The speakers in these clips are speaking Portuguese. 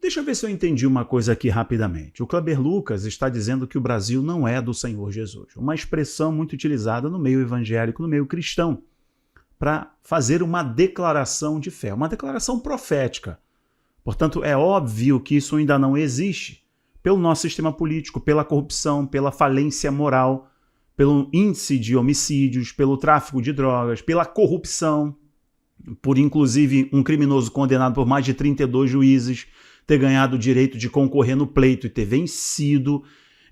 Deixa eu ver se eu entendi uma coisa aqui rapidamente. O Kleber Lucas está dizendo que o Brasil não é do Senhor Jesus. Uma expressão muito utilizada no meio evangélico, no meio cristão, para fazer uma declaração de fé, uma declaração profética. Portanto, é óbvio que isso ainda não existe pelo nosso sistema político, pela corrupção, pela falência moral, pelo índice de homicídios, pelo tráfico de drogas, pela corrupção, por inclusive um criminoso condenado por mais de 32 juízes ter ganhado o direito de concorrer no pleito e ter vencido.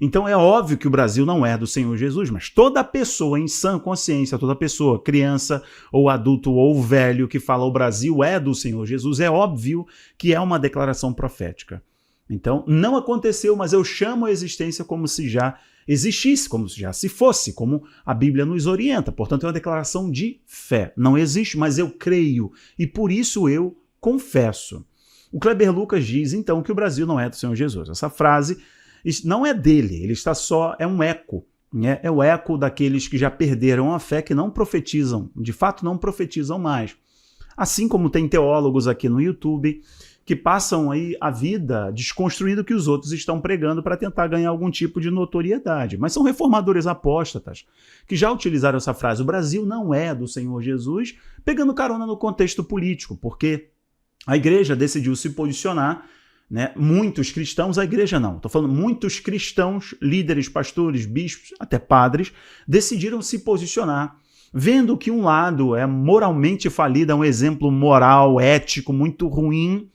Então é óbvio que o Brasil não é do Senhor Jesus, mas toda pessoa em sã consciência, toda pessoa, criança ou adulto ou velho que fala o Brasil é do Senhor Jesus, é óbvio que é uma declaração profética. Então não aconteceu, mas eu chamo a existência como se já existisse, como se já se fosse, como a Bíblia nos orienta. Portanto é uma declaração de fé. Não existe, mas eu creio e por isso eu confesso. O Kleber Lucas diz, então, que o Brasil não é do Senhor Jesus. Essa frase não é dele, ele está só, é um eco, né? É o eco daqueles que já perderam a fé, que não profetizam, de fato não profetizam mais. Assim como tem teólogos aqui no YouTube que passam aí a vida desconstruindo o que os outros estão pregando para tentar ganhar algum tipo de notoriedade. Mas são reformadores apóstatas que já utilizaram essa frase, o Brasil não é do Senhor Jesus, pegando carona no contexto político, porque a igreja decidiu se posicionar, né? Muitos cristãos, a igreja não, estou falando muitos cristãos, líderes, pastores, bispos, até padres, decidiram se posicionar, vendo que um lado é moralmente falido, é um exemplo moral, ético muito ruim,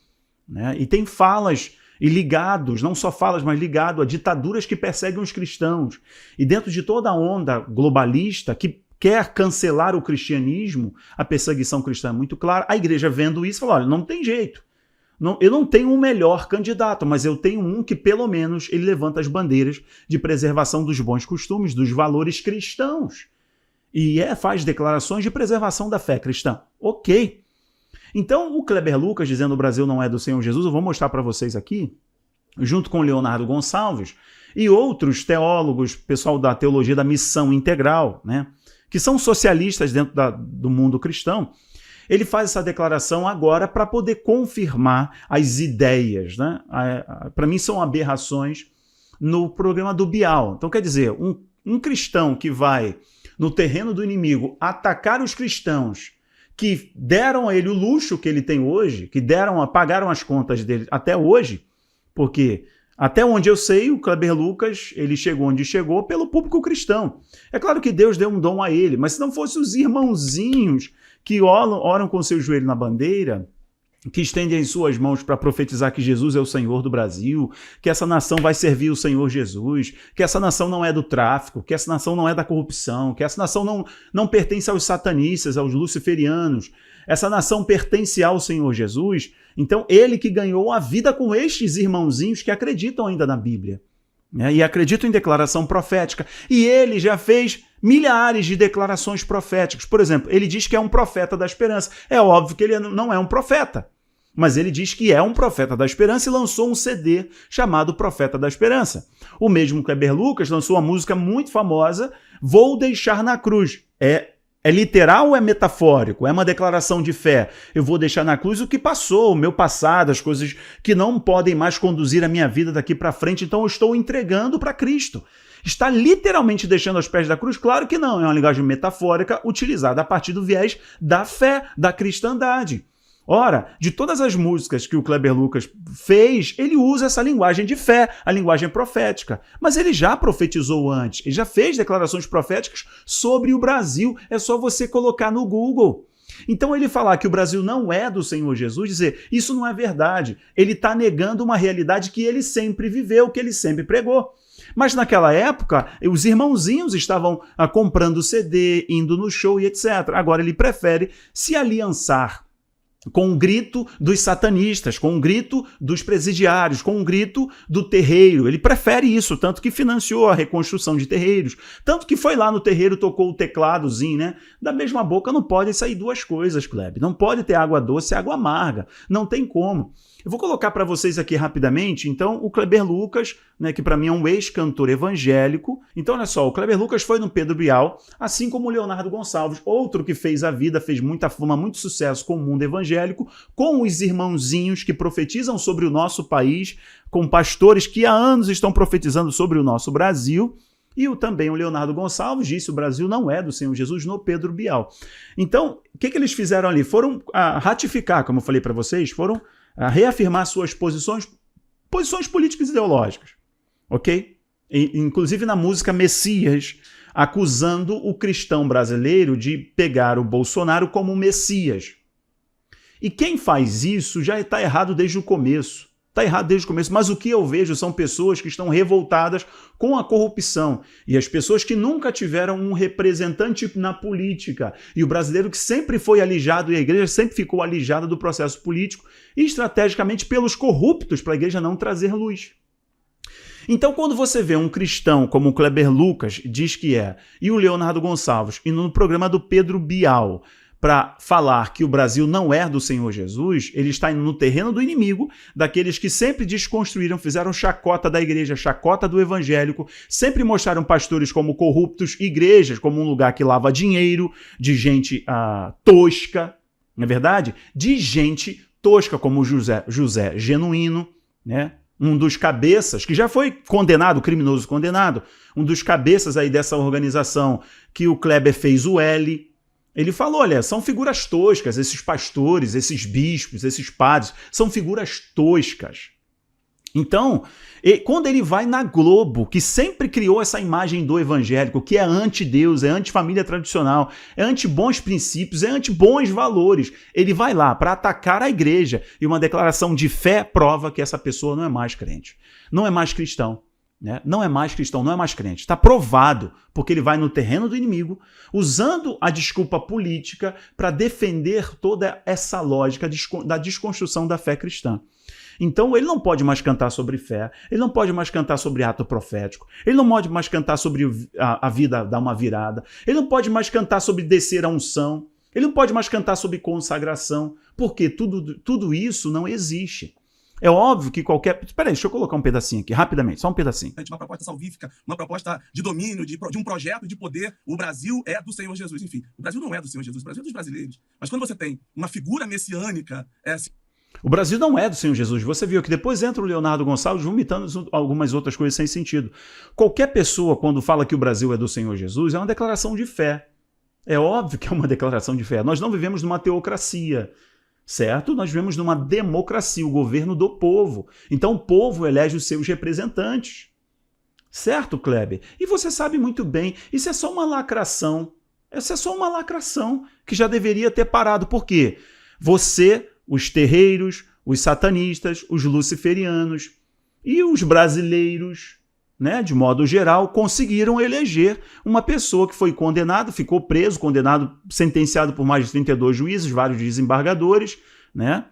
né? E tem falas e ligados, não só falas, mas ligado a ditaduras que perseguem os cristãos. E dentro de toda a onda globalista que quer cancelar o cristianismo, a perseguição cristã é muito clara, a igreja vendo isso fala, olha, não tem jeito. Eu não tenho um melhor candidato, mas eu tenho um que pelo menos ele levanta as bandeiras de preservação dos bons costumes, dos valores cristãos. E faz declarações de preservação da fé cristã. Ok. Então o Kleber Lucas dizendo o Brasil não é do Senhor Jesus, eu vou mostrar para vocês aqui, junto com o Leonardo Gonçalves e outros teólogos, pessoal da teologia da missão integral, né? Que são socialistas dentro do mundo cristão, ele faz essa declaração agora para poder confirmar as ideias, né? Para mim são aberrações no programa do Bial. Então quer dizer, um cristão que vai no terreno do inimigo atacar os cristãos que deram a ele o luxo que ele tem hoje, que pagaram as contas dele até hoje, porque até onde eu sei, o Kleber Lucas, ele chegou onde chegou pelo público cristão. É claro que Deus deu um dom a ele, mas se não fosse os irmãozinhos que oram com seu joelho na bandeira, que estendem as suas mãos para profetizar que Jesus é o Senhor do Brasil, que essa nação vai servir o Senhor Jesus, que essa nação não é do tráfico, que essa nação não é da corrupção, que essa nação não pertence aos satanistas, aos luciferianos, essa nação pertence ao Senhor Jesus. Então ele que ganhou a vida com estes irmãozinhos que acreditam ainda na Bíblia, né? E acreditam em declaração profética. E ele já fez milhares de declarações proféticas. Por exemplo, ele diz que é um profeta da esperança. É óbvio que ele não é um profeta, mas ele diz que é um profeta da esperança e lançou um CD chamado Profeta da Esperança. O mesmo Kleber Lucas lançou uma música muito famosa, Vou Deixar na Cruz. É literal ou é metafórico? É uma declaração de fé. Eu vou deixar na cruz o que passou, o meu passado, as coisas que não podem mais conduzir a minha vida daqui para frente, então eu estou entregando para Cristo. Está literalmente deixando aos pés da cruz? Claro que não, é uma linguagem metafórica utilizada a partir do viés da fé, da cristandade. Ora, de todas as músicas que o Kleber Lucas fez, ele usa essa linguagem de fé, a linguagem profética. Mas ele já profetizou antes, ele já fez declarações proféticas sobre o Brasil. É só você colocar no Google. Então ele falar que o Brasil não é do Senhor Jesus, dizer, isso não é verdade. Ele está negando uma realidade que ele sempre viveu, que ele sempre pregou. Mas naquela época, os irmãozinhos estavam comprando CD, indo no show e etc. Agora ele prefere se aliançar com o grito dos satanistas, com o grito dos presidiários, com o grito do terreiro. Ele prefere isso, tanto que financiou a reconstrução de terreiros, tanto que foi lá no terreiro, tocou o tecladozinho, né? Da mesma boca não pode sair duas coisas, Kleber. Não pode ter água doce e água amarga. Não tem como. Eu vou colocar para vocês aqui rapidamente, então, o Kleber Lucas, né, que para mim é um ex-cantor evangélico. Então, olha só, o Kleber Lucas foi no Pedro Bial, assim como o Leonardo Gonçalves, outro que fez a vida, fez muita fama, muito sucesso com o mundo evangélico, evangélico com os irmãozinhos que profetizam sobre o nosso país, com pastores que há anos estão profetizando sobre o nosso Brasil. E também o Leonardo Gonçalves disse: o Brasil não é do Senhor Jesus, no Pedro Bial. Então, o que eles fizeram ali? Foram ratificar, como eu falei para vocês, foram reafirmar suas posições políticas e ideológicas, ok? Inclusive na música Messias, acusando o cristão brasileiro de pegar o Bolsonaro como Messias. E quem faz isso já está errado desde o começo. Está errado desde o começo, mas o que eu vejo são pessoas que estão revoltadas com a corrupção e as pessoas que nunca tiveram um representante na política e o brasileiro que sempre foi alijado e a igreja sempre ficou alijada do processo político e estrategicamente pelos corruptos para a igreja não trazer luz. Então, quando você vê um cristão como o Kleber Lucas, diz que e o Leonardo Gonçalves, e no programa do Pedro Bial, para falar que o Brasil não é do Senhor Jesus, ele está indo no terreno do inimigo, daqueles que sempre desconstruíram, fizeram chacota da igreja, chacota do evangélico, sempre mostraram pastores como corruptos, igrejas como um lugar que lava dinheiro, de gente tosca, não é verdade? De gente tosca como José Genuíno, né? Um dos cabeças, que já foi condenado, criminoso condenado, um dos cabeças aí dessa organização que o Kleber fez o L. Ele falou, olha, são figuras toscas, esses pastores, esses bispos, esses padres, são figuras toscas. Então, quando ele vai na Globo, que sempre criou essa imagem do evangélico, que é anti-Deus, é anti-família tradicional, é anti-bons princípios, é anti-bons valores, ele vai lá para atacar a igreja e uma declaração de fé prova que essa pessoa não é mais crente, não é mais cristão. Né? Não é mais cristão, não é mais crente. Está provado, porque ele vai no terreno do inimigo, usando a desculpa política para defender toda essa lógica da desconstrução da fé cristã. Então ele não pode mais cantar sobre fé, ele não pode mais cantar sobre ato profético, ele não pode mais cantar sobre a vida dar uma virada, ele não pode mais cantar sobre descer a unção, ele não pode mais cantar sobre consagração, porque tudo isso não existe. É óbvio que qualquer... Espera aí, deixa eu colocar um pedacinho aqui, rapidamente, só um pedacinho. Uma proposta salvífica, uma proposta de domínio, de um projeto de poder. O Brasil é do Senhor Jesus. Enfim, o Brasil não é do Senhor Jesus, o Brasil é dos brasileiros. Mas quando você tem uma figura messiânica... O Brasil não é do Senhor Jesus. Você viu que depois entra o Leonardo Gonçalves vomitando algumas outras coisas sem sentido. Qualquer pessoa, quando fala que o Brasil é do Senhor Jesus, é uma declaração de fé. É óbvio que é uma declaração de fé. Nós não vivemos numa teocracia. Certo? Nós vivemos numa democracia, o governo do povo. Então o povo elege os seus representantes. Certo, Kleber? E você sabe muito bem, isso é só uma lacração. Essa é só uma lacração que já deveria ter parado. Por quê? Você, os terreiros, os satanistas, os luciferianos e os brasileiros, né, de modo geral, conseguiram eleger uma pessoa que foi condenado, ficou preso, condenado, sentenciado por mais de 32 juízes, vários desembargadores, né?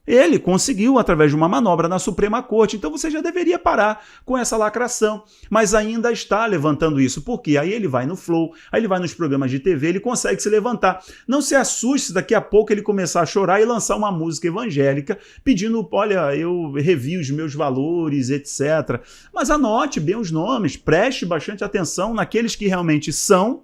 Ele conseguiu através de uma manobra na Suprema Corte. Então você já deveria parar com essa lacração. Mas ainda está levantando isso. Por quê? Aí ele vai no Flow, aí ele vai nos programas de TV, ele consegue se levantar. Não se assuste se daqui a pouco ele começar a chorar e lançar uma música evangélica pedindo, olha, eu revi os meus valores, etc. Mas anote bem os nomes, preste bastante atenção naqueles que realmente são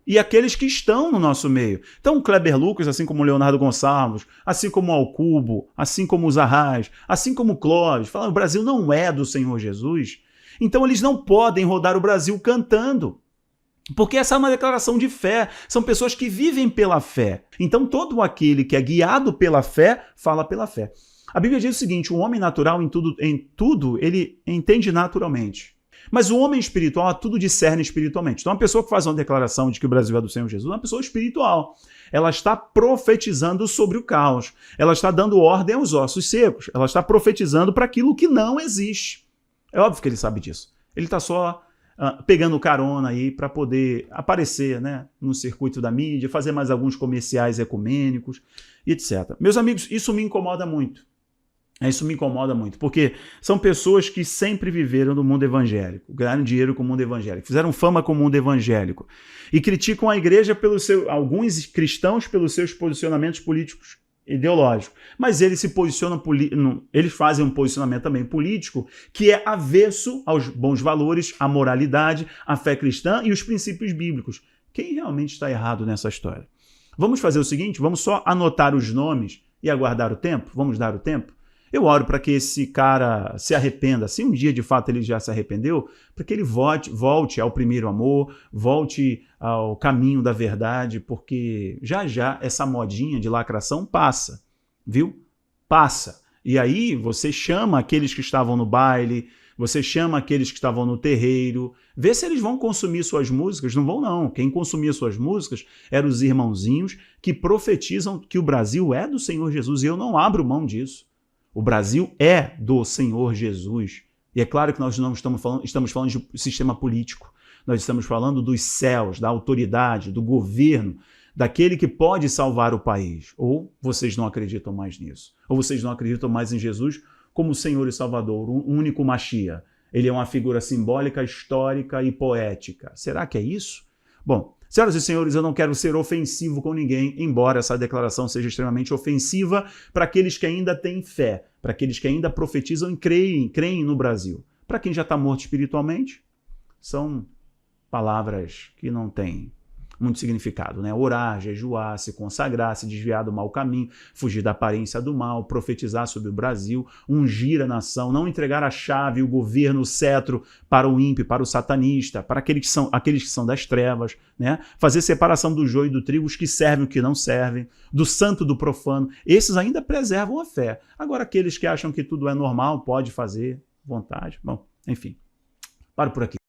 e aqueles que estão no nosso meio. Então o Kleber Lucas, assim como o Leonardo Gonçalves, assim como o Alcubo, assim como os Arrais, assim como o Clóvis, falam que o Brasil não é do Senhor Jesus. Então eles não podem rodar o Brasil cantando. Porque essa é uma declaração de fé. São pessoas que vivem pela fé. Então todo aquele que é guiado pela fé, fala pela fé. A Bíblia diz o seguinte, o homem natural em tudo ele entende naturalmente. Mas o homem espiritual tudo discerne espiritualmente. Então, uma pessoa que faz uma declaração de que o Brasil é do Senhor Jesus é uma pessoa espiritual. Ela está profetizando sobre o caos. Ela está dando ordem aos ossos secos. Ela está profetizando para aquilo que não existe. É óbvio que ele sabe disso. Ele está só pegando carona aí para poder aparecer, né, no circuito da mídia, fazer mais alguns comerciais ecumênicos, etc. Meus amigos, isso me incomoda muito. Isso me incomoda muito, porque são pessoas que sempre viveram no mundo evangélico, ganharam dinheiro com o mundo evangélico, fizeram fama com o mundo evangélico e criticam a igreja alguns cristãos pelos seus posicionamentos políticos ideológicos, mas eles se posicionam, eles fazem um posicionamento também político que é avesso aos bons valores, à moralidade, à fé cristã e os princípios bíblicos. Quem realmente está errado nessa história? Vamos fazer o seguinte, vamos só anotar os nomes e aguardar o tempo? Vamos dar o tempo? Eu oro para que esse cara se arrependa, se um dia de fato ele já se arrependeu, para que ele volte ao primeiro amor, volte ao caminho da verdade, porque já já essa modinha de lacração passa, viu? Passa. E aí você chama aqueles que estavam no baile, você chama aqueles que estavam no terreiro, vê se eles vão consumir suas músicas. Não vão não. Quem consumia suas músicas eram os irmãozinhos que profetizam que o Brasil é do Senhor Jesus, e eu não abro mão disso. O Brasil é do Senhor Jesus. E é claro que nós não estamos falando de sistema político. Nós estamos falando dos céus, da autoridade, do governo, daquele que pode salvar o país. Ou vocês não acreditam mais nisso? Ou vocês não acreditam mais em Jesus como o Senhor e Salvador, o único Mashiach? Ele é uma figura simbólica, histórica e poética. Será que é isso? Bom, senhoras e senhores, eu não quero ser ofensivo com ninguém, embora essa declaração seja extremamente ofensiva para aqueles que ainda têm fé, para aqueles que ainda profetizam e creem no Brasil. Para quem já está morto espiritualmente, são palavras que não têm muito significado, né? Orar, jejuar, se consagrar, se desviar do mau caminho, fugir da aparência do mal, profetizar sobre o Brasil, ungir a nação, não entregar a chave, o governo, o cetro para o ímpio, para o satanista, para aqueles que são das trevas, né? Fazer separação do joio e do trigo, os que servem e os que não servem, do santo e do profano. Esses ainda preservam a fé. Agora, aqueles que acham que tudo é normal, pode fazer, vontade, bom, enfim, paro por aqui.